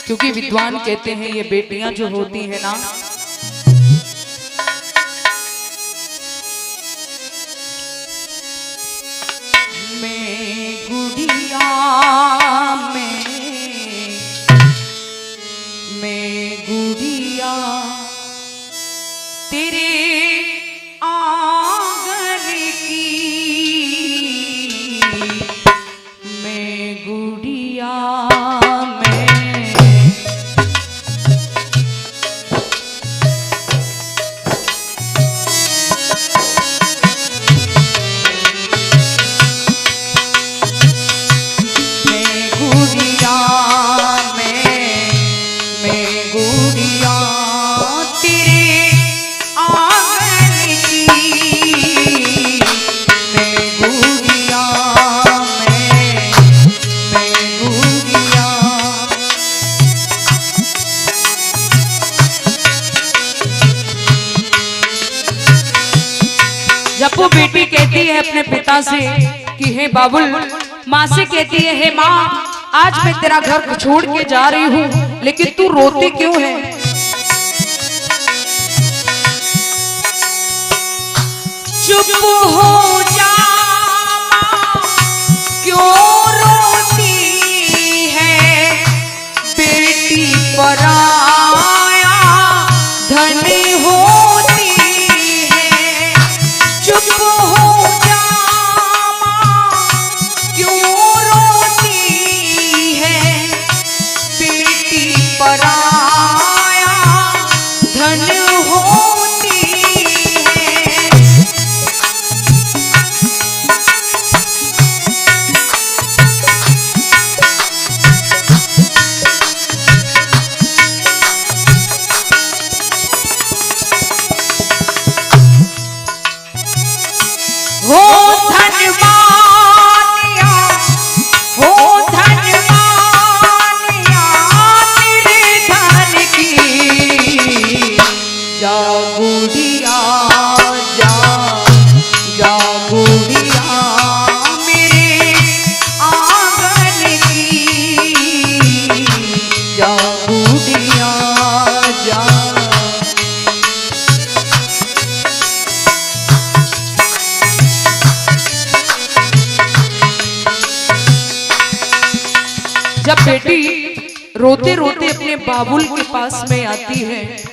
क्योंकि विद्वान कहते हैं ये बेटियां जो होती है ना, मैं गुड़िया मैं गुड़िया तेरे आंगन की, मैं गुड़िया जब वो बेटी कहती है अपने पिता से कि हे बाबुल, माँ से कहती है हे माँ, आज मैं तेरा घर छोड़ के जा रही हूँ, लेकिन तू रोती क्यों है? चुप हो जा, क्यों रोती है? बेटी पराया धन होती है। चुप हो जा, क्यों रोती है? बेटी पराया धन होती है। हो धनवानिया, हो धनवानिया तेरे धन की, जा गुड़िया जा, जा गुड़िया मेरे आंगन की, जा गुड़िया जा। जब बेटी रोते रोते अपने बाबुल के पास में आती है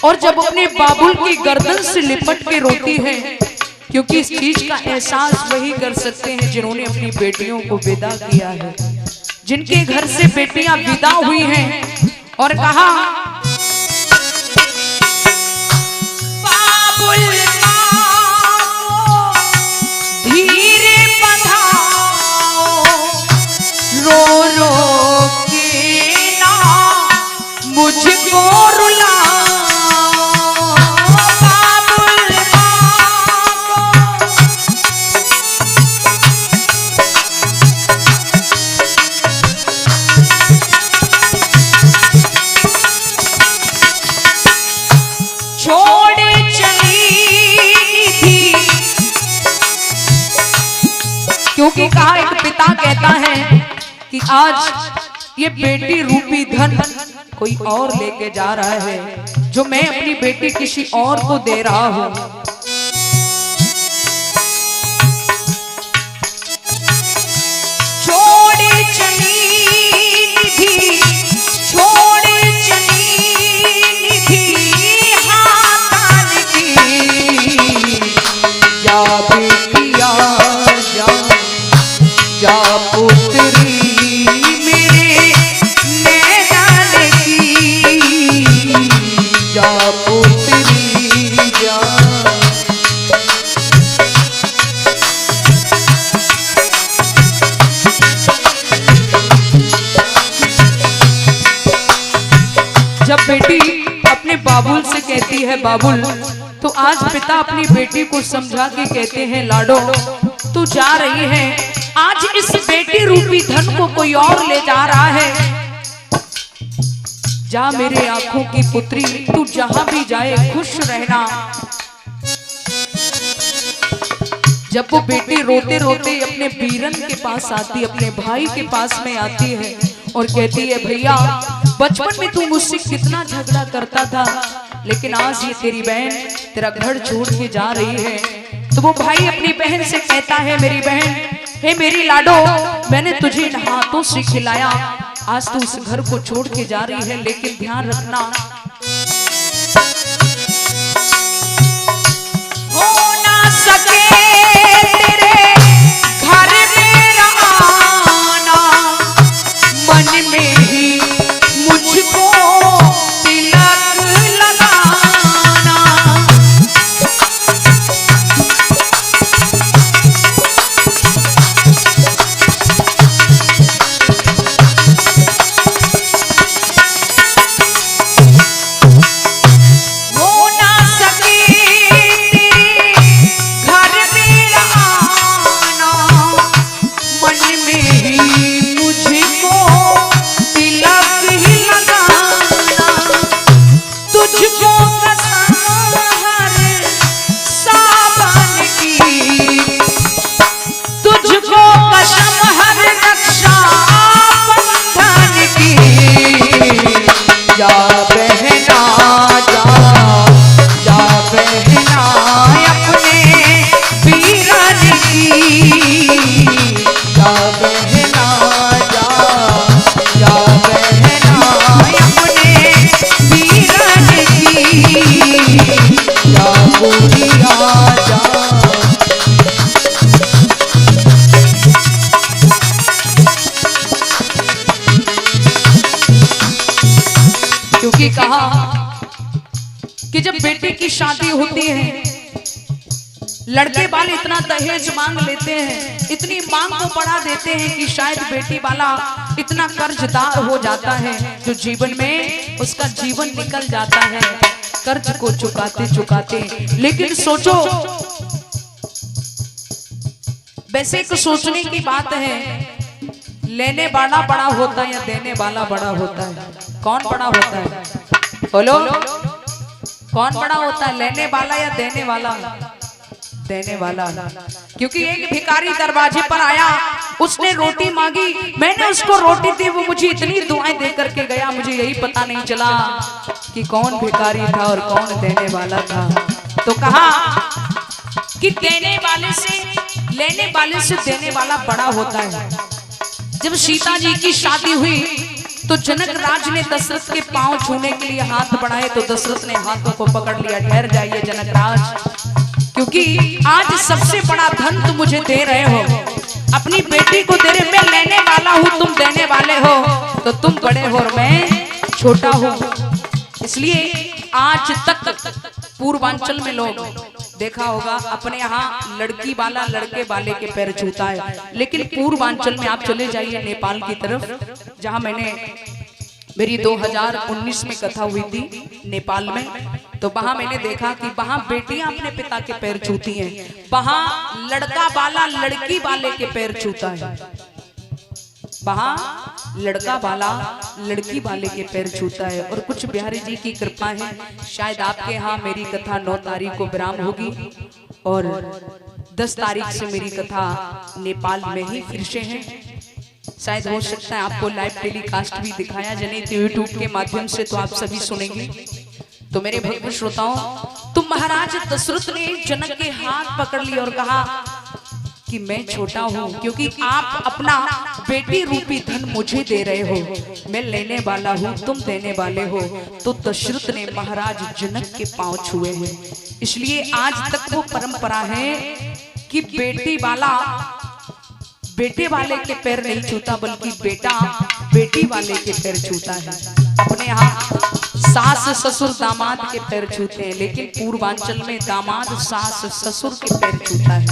और जब अपने बाबुल की गर्दन से लिपट के रोती है, क्योंकि इस चीज का एहसास वही कर सकते हैं जिन्होंने अपनी बेटियों को विदा किया है, जिनके घर से बेटियां विदा हुई हैं और कहा बाबुल धीरे बंधाओ, रो रो मुझको रुलाओ, बाबुल छोड़े चली थी, क्योंकि कहा एक पिता कहता है कि आज ये बेटी रूपी धन कोई और लेके जा रहा है, जो मैं अपनी बेटी किसी और को दे रहा हूं। छोड़े चली निधि, छोड़े चली निधि हाथान की, जा बेटिया जा, जा पुत्री जब बेटी अपने बाबुल से कहती है बाबुल, तो आज पिता अपनी बेटी को समझा के कहते हैं लाडो, तू जा रही है, आज इस बेटी रूपी धन को कोई और ले जा रहा है। जा मेरे आंखों की पुत्री, तू जहां भी जाए खुश रहना। जब वो बेटी रोते रोते अपने बीरन के पास आती, अपने भाई के पास में आती है और कहती है भैया बचपन में तू मुझसे कितना झगड़ा करता था, लेकिन आज ये तेरी बहन तेरा घर छोड़ के जा रही है। तो वो भाई अपनी बहन से कहता है मेरी बहन, हे मेरी लाडो, मैंने तुझे इन हाथों से खिलाया, आज तू उस घर को छोड़ के जा रही है, लेकिन ध्यान रखना हो ना सके तेरे घर मेरा आना, मन में ही मुझको तिलक लगाना। हो ना सके तेरे घर मेरा आना, मन में ही मुझको तिलक ही लगाना। तुझको कसम हर सावन की, तुझको कसम हर रक्षा बंधन की, जा बहना जा, जा बहना अपने वीरन की, जा बहना जा, जा बहना अपने वीरन की, जा बुढ़िया जा। क्योंकि कहा कि जब बेटे की शादी होती है, लड़के वाले इतना दहेज मांग लेते हैं, इतनी मांग को बढ़ा देते हैं कि शायद बेटी वाला इतना कर्जदार हो जाता है जो जीवन में उसका जीवन निकल जाता है कर्ज को चुकाते चुकाते। लेकिन सोचो, वैसे एक सोचने की बात है, लेने वाला बड़ा होता है या देने वाला बड़ा होता है? कौन बड़ा होता है? बोलो, कौन बड़ा होता है, लेने वाला या देने वाला? देने वाला। क्योंकि एक भिखारी दरवाजे पर आया, उसने रोटी मांगी, मैंने उसको रोटी दी, वो मुझे इतनी दुआएं दे करके गया, मुझे यही पता नहीं चला कि कौन भिखारी था और कौन देने वाला था। तो कहा कि देने वाले से, लेने वाले से देने वाला बड़ा होता है। जब सीता जी की शादी हुई तो जनक राज ने दशरथ के पांव छूने के लिए हाथ बढ़ाए, तो दशरथ ने हाथों को पकड़ लिया, ठहर जाइए जनक राज, क्योंकि आज सबसे बड़ा धन तुम मुझे दे रहे हो, अपनी बेटी को दे रहे, मैं लेने वाला हूँ, तुम देने वाले हो, तो तुम बड़े हो और मैं छोटा हूँ। इसलिए आज तक पूर्वांचल में लोग देखा होगा अपने यहाँ लड़की वाला लड़के वाले के पैर छूता है, लेकिन पूर्वांचल में आप चले जाइए नेपाल की तरफ, जहाँ मैंने मेरी 2019 में कथा हुई थी नेपाल में, तो वहां मैंने देखा कि वहां बेटियां अपने पिता के पैर छूती हैं, वहां लड़का वाला लड़की वाले के पैर छूता है, वहां लड़का वाला लड़की वाले के पैर छूता है। और कुछ बिहारी जी की कृपा है, शायद आपके यहाँ मेरी कथा 9 तारीख को विराम होगी और 10 तारीख से मेरी कथा नेपाल में ही फिर से है। शायद हो सकता है आपको लाइव टेलीकास्ट भी दिखाया जाए तो यूट्यूब के माध्यम से, तो आप सभी सुनेंगे। तो मेरे भक्त श्रोताओं, तो महाराज दशरथ ने जनक के हाथ पकड़ लिया और कहा कि मैं छोटा हूँ, क्योंकि आप अपना बेटी रूपी धन मुझे दे रहे हो, मैं लेने वाला हूँ, तुम देने वाले हो। तो दशरथ ने महाराज जनक के पांव छुए हैं। इसलिए आज तक वो परंपरा है कि बेटी वाला बेटे वाले के पैर नहीं छूता, बल्कि बेटा बेटी वाले के पैर छूता है। अपने यहाँ सास ससुर दामाद के पैर छूते हैं, लेकिन पूर्वांचल में दामाद सास ससुर के पैर छूता है।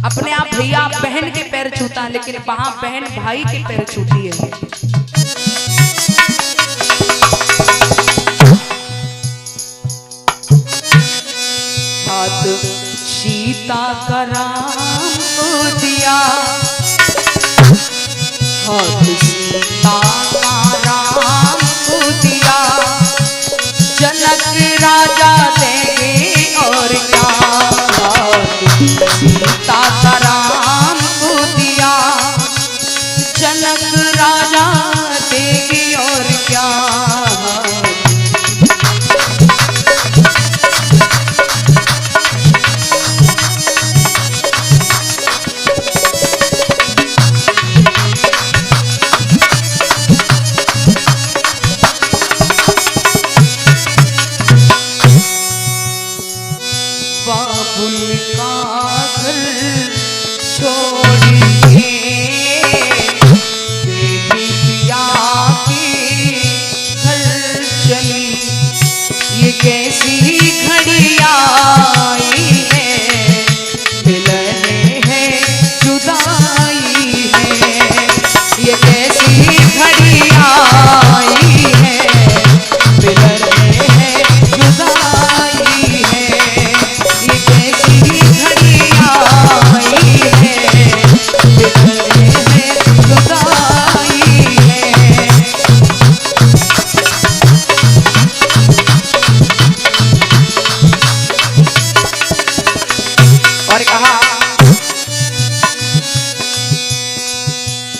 अपने आप भैया बहन के पैर छूता है, लेकिन वहां बहन भाई के पैर छूती है। हाथ सीता का राम को दिया, हाथ सीता का राम को दिया, जनक राजा देंगे और क्या। हाथ सीता का राम को दिया, जनक राजा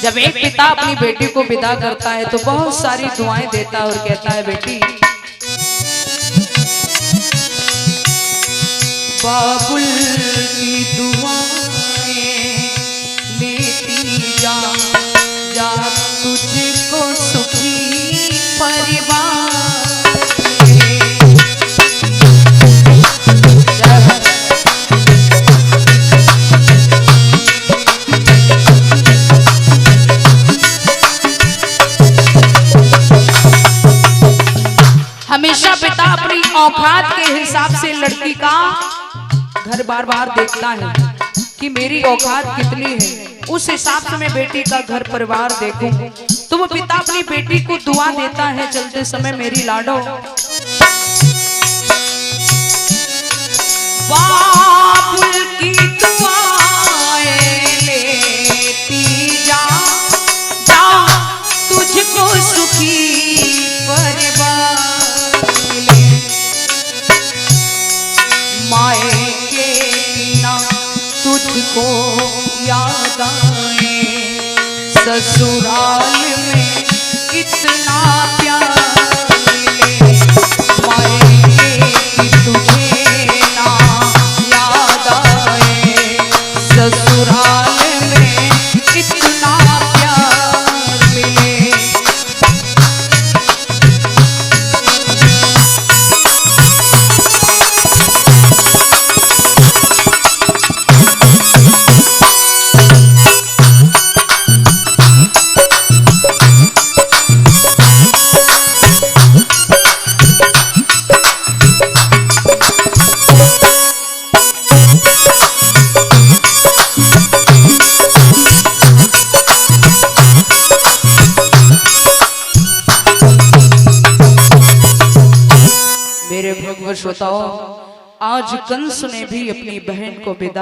जब एक पिता अपनी बेटी को विदा करता है तो बहुत सारी दुआएं देता है और कहता है, बेटी बाबुल की दुआएं लेती जा, जा तुझको सुखी परिवार। हमेशा पिता अपनी औकात के हिसाब से लड़की का घर बार बार देखता है कि मेरी औकात कितनी है, उस हिसाब से मैं बेटी का घर परिवार देखूं। तो वो पिता अपनी बेटी को दुआ देता है, चलते समय मेरी लाडो बाबुल की दुआएं लेती जा, जा तुझको सुखी परिवार। माए के बिना तुझको याद आए, ससुराल में इतना प्यार मिले। माए की तुझे ना याद आए, ससुराल में इतना प्यार मिले। मेरे भगवत श्रोताओं, आज कंस ने भी अपनी बहन को विदा